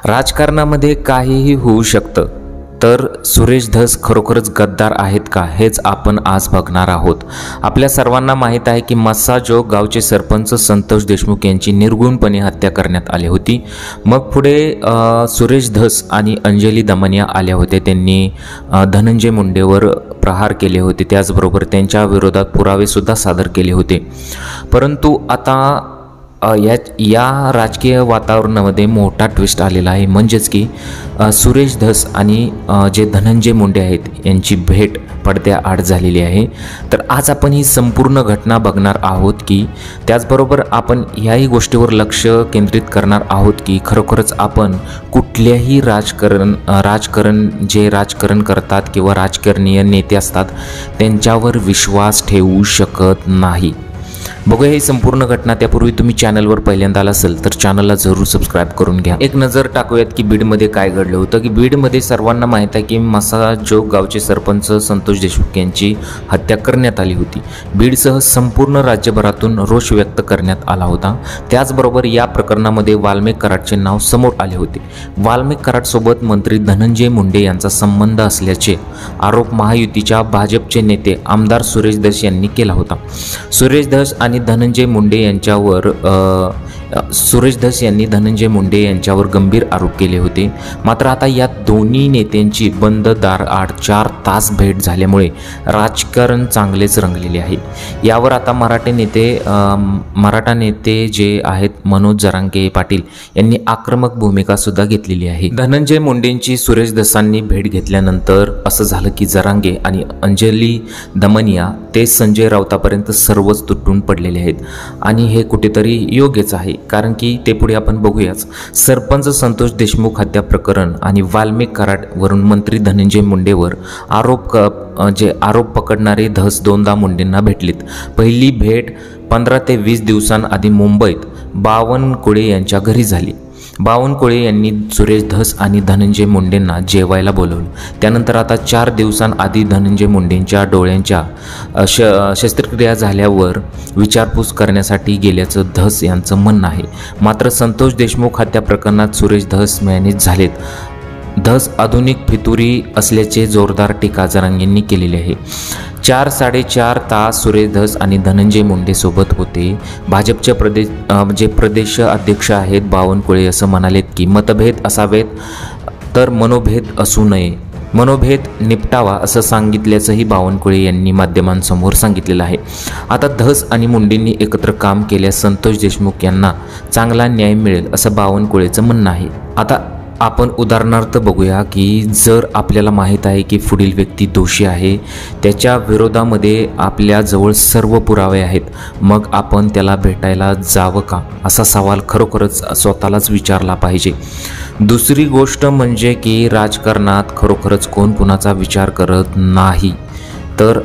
राजकारणामध्ये काहीही होऊ शकतं, तर सुरेश धस खरोखरच गद्दार आहेत का हेच आपण आज बघणार आहोत। आपल्या सर्वांना माहीत आहे की मस्साजोग गावचे सरपंच संतोष देशमुख यांची निर्गुणपणे हत्या करण्यात आली होती। मग पुढे सुरेश धस आणि अंजली दमनिया आल्या होत्या। त्यांनी धनंजय मुंडेवर प्रहार केले होते, त्याचबरोबर त्यांच्या विरोधात पुरावे सुद्धा सादर केले होते। परंतु आता या राजकीय वातावरणामध्ये मोठा ट्विस्ट आलेला आहे, म्हणजेच की सुरेश धस आणि जे धनंजय मुंडे आहेत यांची भेट पडद्याआड झालेली आहे। तर आज आपण ही संपूर्ण घटना बघणार आहोत की त्याचबरोबर आपण याही गोष्टीवर लक्ष केंद्रित करणार आहोत की खरोखरच आपण कुठल्याही राजकारण करतात किंवा राजकीय नेते असतात त्यांच्यावर विश्वास ठेवू शकत नाही। बघूया ही संपूर्ण घटना। त्यापूर्वी तुम्ही चॅनलवर पहिल्यांदा आला असेल तर चॅनलला जरूर सबस्क्राइब करून घ्या। एक नजर टाकूयात की बीडमध्ये काय घडलं होतं। की बीडमध्ये सर्वांना माहीत आहे की मस्साजोग गावचे सरपंच संतोष देशमुख यांची हत्या करण्यात आली होती। बीडसह संपूर्ण राज्यभरातून रोष व्यक्त करण्यात आला होता। त्याचबरोबर या प्रकरणामध्ये वाल्मिक कराडचे नाव समोर आले होते। वाल्मिक कराडसोबत मंत्री धनंजय मुंडे यांचा संबंध असल्याचे आरोप महायुतीच्या भाजपचे नेते आमदार सुरेश धस यांनी केला होता। सुरेश धस आणि धनंजय मुंडे यांच्यावर गंभीर आरोप केले होते। मात्र आता या दोन्ही नेत्यांची बंद दाराआड 4 तास भेट झाल्यामुळे राजकारण चांगलेच रंगलेले आहे। यावर आता मराठा नेते जे आहेत मनोज जरांगे पाटील यांनी आक्रमक भूमिका सुद्धा घेतलेली आहे। धनंजय मुंडेंची सुरेश धसांनी भेट घेतल्यानंतर असं झालं की जरांगे आणि अंजली दमनिया ते संजय राऊतापर्यंत सर्वच तुटून पडलेले आहेत आणि हे कुठेतरी योग्यच आहे, कारण की ते पुढे आपण बघूयाच। सरपंच संतोष देशमुख हत्या प्रकरण आणि वाल्मिक कराडवरून मंत्री धनंजय मुंडेवर आरोप पकडणारे धस दोनदा मुंडेंना भेटलीत। पहिली भेट 15 ते 20 दिवसांआधी मुंबईत बावनकुळे यांच्या घरी झाली। बावनकुळे यांनी सुरेश धस आणि धनंजय मुंडेंना जेवायला बोलवलं। त्यानंतर आता 4 दिवसांआधी धनंजय मुंडेंच्या डोळ्यांच्या शस्त्रक्रिया झाल्यावर विचारपूस करण्यासाठी गेल्याचं धस यांचं म्हणणं आहे। मात्र संतोष देशमुख हत्या प्रकरणात सुरेश धस मॅनेज झालेत। धस आधुनिक फितुरी असल्याचे जोरदार टीका जरांगेंनी केलेली आहे। 4-4.5 तास सुरेश धस आणि धनंजय मुंडे सोबत होते। भाजपचे प्रदेश अध्यक्ष आहेत बावनकुळे असं म्हणालेत की मतभेद असावेत तर मनोभेद असू नये, मनोभेद निपटावा असं सांगितल्याचंही बावनकुळे यांनी माध्यमांसमोर सांगितलेलं आहे। आता धस आणि मुंडेंनी एकत्र काम केल्यास संतोष देशमुख यांना चांगला न्याय मिळेल असं बावनकुळेचं म्हणणं आहे। आता आपण उदाहरणार्थ बघूया की जर आपल्याला माहीत आहे की पुढील व्यक्ती दोषी आहे, त्याच्या विरोधामध्ये आपल्याजवळ सर्व पुरावे आहेत, मग आपण त्याला भेटायला जावं का असा सवाल खरोखरच स्वतःलाच विचारला पाहिजे। दुसरी गोष्ट म्हणजे की राजकारणात खरोखरच कोण कुणाचा विचार करत नाही, तर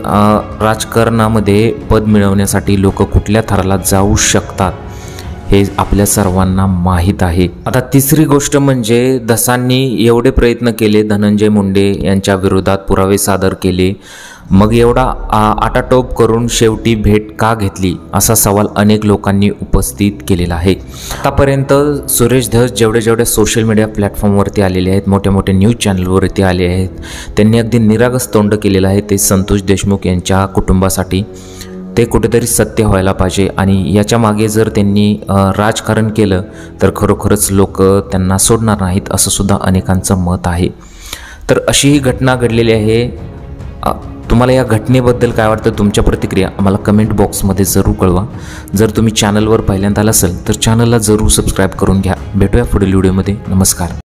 राजकारणामध्ये पद मिळवण्यासाठी लोक कुठल्या थराला जाऊ शकतात हे आपल्या सर्वांना माहीत आहे। आता तिसरी गोष्ट म्हणजे धसांनी एवढे प्रयत्न केले, धनंजय मुंडे यांच्या विरोधात पुरावे सादर केले, मग एवढा आटाटोप करून शेवटी भेट का घेतली असा सवाल अनेक लोकांनी उपस्थित केलेला आहे। आतापर्यंत सुरेश धस जेवढे सोशल मीडिया प्लॅटफॉर्मवरती आलेले आहेत, मोठ्या न्यूज चॅनलवरती आले आहेत, त्यांनी अगदी निरागस तोंड केलेलं आहे ते संतोष देशमुख यांच्या कुटुंबासाठी। ते कुठेतरी सत्य व्हायला पाहिजे आणि याच्या मागे जर त्यांनी राजकारण केलं तर खरोखरच लोक त्यांना सोडणार नाहीत असं सुद्धा अनेकांचं मत आहे। तर अशी ही घटना घडलेली आहे। तुम्हाला या घटनेबद्दल काय वाटतं, तुमच्या प्रतिक्रिया आम्हाला कमेंट बॉक्समध्ये जरूर कळवा। जर तुम्ही चॅनलवर पहिल्यांदा आला असेल तर चॅनलला जरूर सबस्क्राईब करून घ्या। भेटूया पुढील व्हिडिओमध्ये। नमस्कार।